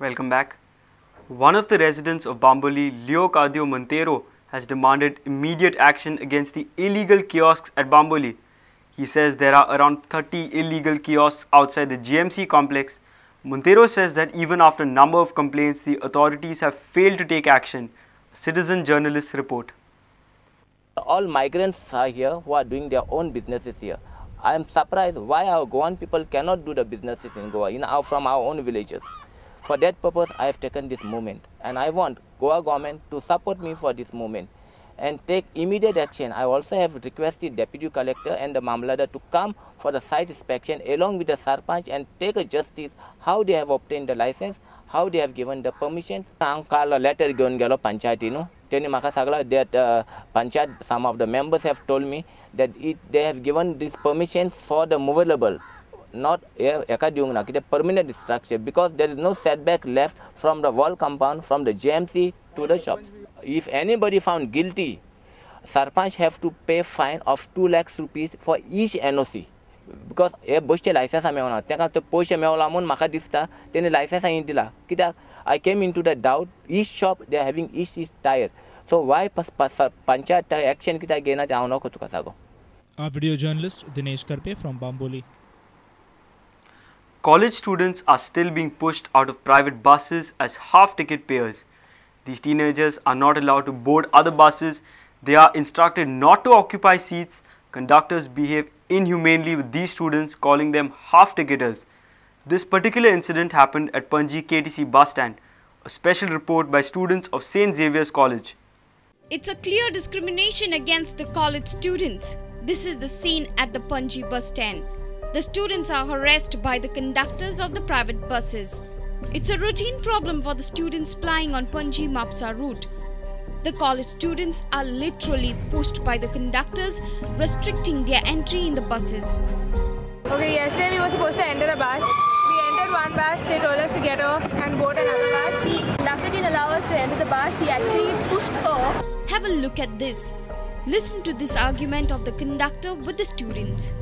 Welcome back. One of the residents of Bamboli, Leocadio Montero, has demanded immediate action against the illegal kiosks at Bamboli. He says there are around 30 illegal kiosks outside the GMC complex. Montero says that even after a number of complaints, the authorities have failed to take action. A Citizen journalist report. All migrants are here who are doing their own businesses here. I am surprised why our Goan people cannot do the businesses in Goa, from our own villages. For that purpose, I have taken this movement, and I want Goa government to support me for this movement and take immediate action. I also have requested Deputy Collector and the Mamlada to come for the site inspection along with the Sarpanch and take a justice how they have obtained the license, how they have given the permission. A letter given gelo panchayati that panchayat, some of the members have told me that they have given this permission for the movable, not a permanent structure, because there is no setback left from the wall compound from the GMC to the shops. If anybody found guilty, Sarpanch have to pay fine of 2 lakhs rupees for each NOC. Because a bush license I came into the doubt. Each shop they are having each tire. So why panchayat action kita gena jawno ko tukasago. Our video journalist Dinesh Karpe from Bamboli. College students are still being pushed out of private buses as half-ticket payers. These teenagers are not allowed to board other buses. They are instructed not to occupy seats. Conductors behave inhumanely with these students, calling them half-ticketers. This particular incident happened at Panji KTC bus stand. A special report by students of St. Xavier's College. It's a clear discrimination against the college students. This is the scene at the Panji bus stand. The students are harassed by the conductors of the private buses. It's a routine problem for the students plying on Panji Mapsa route. The college students are literally pushed by the conductors, restricting their entry in the buses. Okay, yesterday we were supposed to enter a bus. We entered one bus, they told us to get off and board another bus. The conductor didn't allow us to enter the bus, he actually pushed her. Have a look at this. Listen to this argument of the conductor with the students.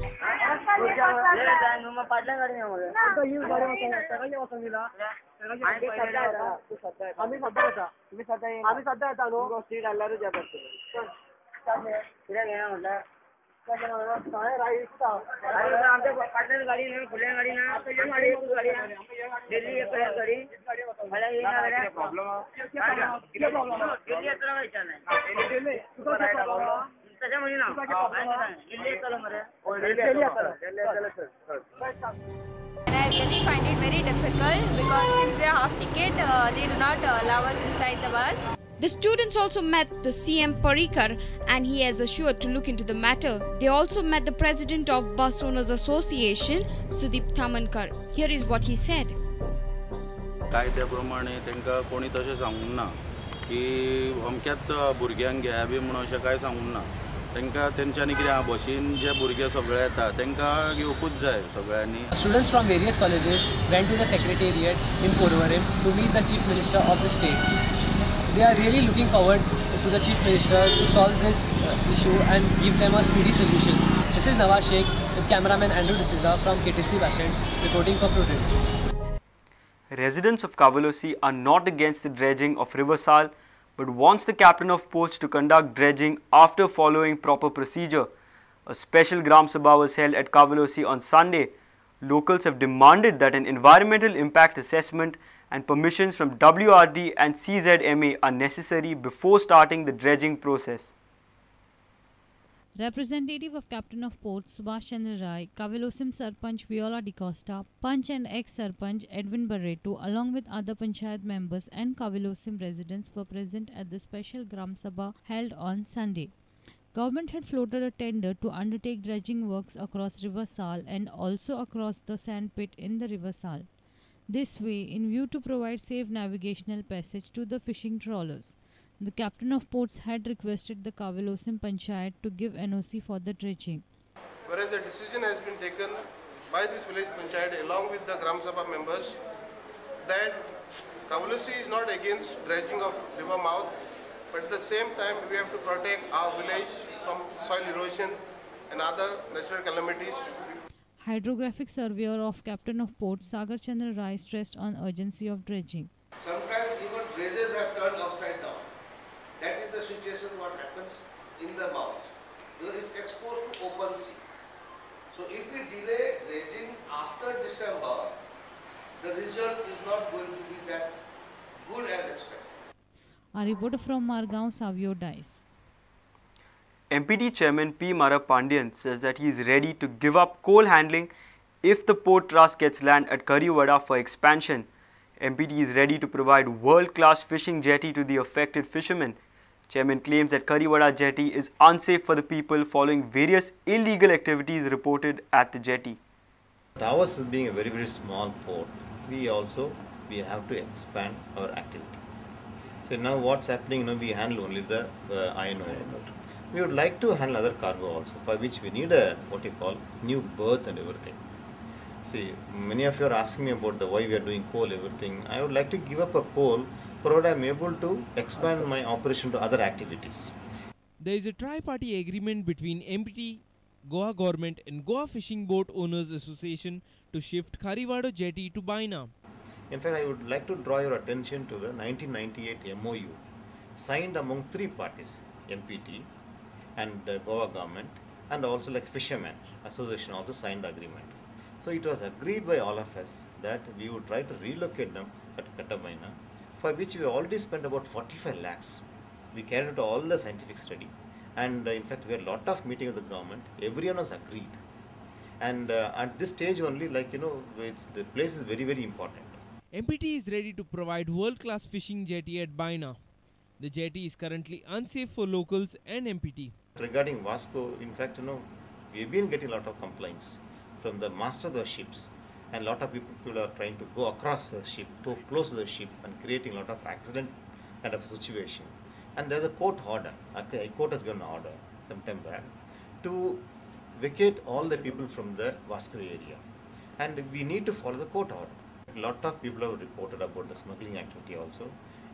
And I really find it very difficult because since we are half ticket, they do not allow us inside the bus. The students also met the CM Parikar and he has assured to look into the matter. They also met the president of Bus Owners Association, Sudeep Thamankar. Here is what he said. कायद्याप्रमाणे त्यांना कोणी तसे सांगून ना की अमक्यात भुरग्यांक घ्या B म्हणून अशें कांय सांगून ना त्यांना तेंच्यांनी कितें बसीन जे भुरगे सगळे येता त्यांना घेवपूच जाय सगळ्यांनी. Students from various colleges went to the secretariat in Porvorim to meet the Chief Minister of the state. They are really looking forward to the Chief Minister to solve this issue and give them a speedy solution. This is Nawaz Sheikh with cameraman Andrew D'Souza from KTC Basant reporting for Prudent. Residents of Cavelossim are not against the dredging of River Sal, but wants the captain of ports to conduct dredging after following proper procedure. A special Gram Sabha was held at Cavelossim on Sunday. Locals have demanded that an environmental impact assessment and permissions from WRD and CZMA are necessary before starting the dredging process. Representative of Captain of Port Subhash Chandra Rai, Cavelossim Sarpanch Viola Di Costa, Panch and ex-Sarpanch Edwin Barreto along with other Panchayat members and Cavelossim residents were present at the special Gram Sabha held on Sunday. Government had floated a tender to undertake dredging works across River Sal and also across the sand pit in the River Sal. This way, in view to provide safe navigational passage to the fishing trawlers. The captain of ports had requested the Cavelossim Panchayat to give NOC for the dredging. Whereas a decision has been taken by this village Panchayat along with the Gram Sabha members that Cavelossim is not against dredging of river mouth, but at the same time we have to protect our village from soil erosion and other natural calamities. Hydrographic surveyor of Captain of Port Sagar Chandra Rai stressed on urgency of dredging. Sometimes even dredges have turned upside down. That is the situation what happens in the mouth. Because it's exposed to open sea. So if we delay dredging after December, the result is not going to be that good as expected. A reporter from Margaon, Savio dies. MPT Chairman P. Mara Pandian says that he is ready to give up coal handling if the port trust gets land at Kariwada for expansion. MPT is ready to provide world-class fishing jetty to the affected fishermen. Chairman claims that Kariwada jetty is unsafe for the people following various illegal activities reported at the jetty. Ours being a very small port, we have to expand our activity. So now what's happening, we handle only the iron ore. We would like to handle other cargo also, for which we need a new berth and everything. See, many of you are asking me about why we are doing coal, everything. I would like to give up a coal, provided I am able to expand my operation to other activities. There is a tri-party agreement between MPT, Goa Government and Goa Fishing Boat Owners Association to shift Kariwada jetty to Baina. In fact, I would like to draw your attention to the 1998 MOU signed among three parties, MPT and Goa Government, and also like Fishermen Association also signed the agreement. So it was agreed by all of us that we would try to relocate them at Katabaina, for which we already spent about 45 lakhs. We carried out all the scientific study, and in fact we had a lot of meeting with the government. Everyone was agreed, and at this stage only, the place is very important. MPT is ready to provide world-class fishing jetty at Baina. The jetty is currently unsafe for locals and MPT. Regarding Vasco, in fact, we've been getting a lot of complaints from the master of the ships, and a lot of people are trying to go across the ship, too close to the ship, and creating a lot of accident kind of situation. And there's a court order. A court has given an order sometime back to vacate all the people from the Vasco area, and we need to follow the court order. A lot of people have reported about the smuggling activity also.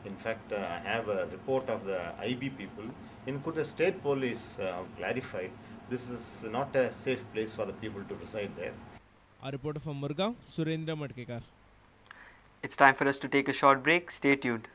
In fact, I have a report of the IB people. In Kuta State Police clarified this is not a safe place for the people to reside there. A reporter from Margaon, Surendra Matkekar. It's time for us to take a short break. Stay tuned.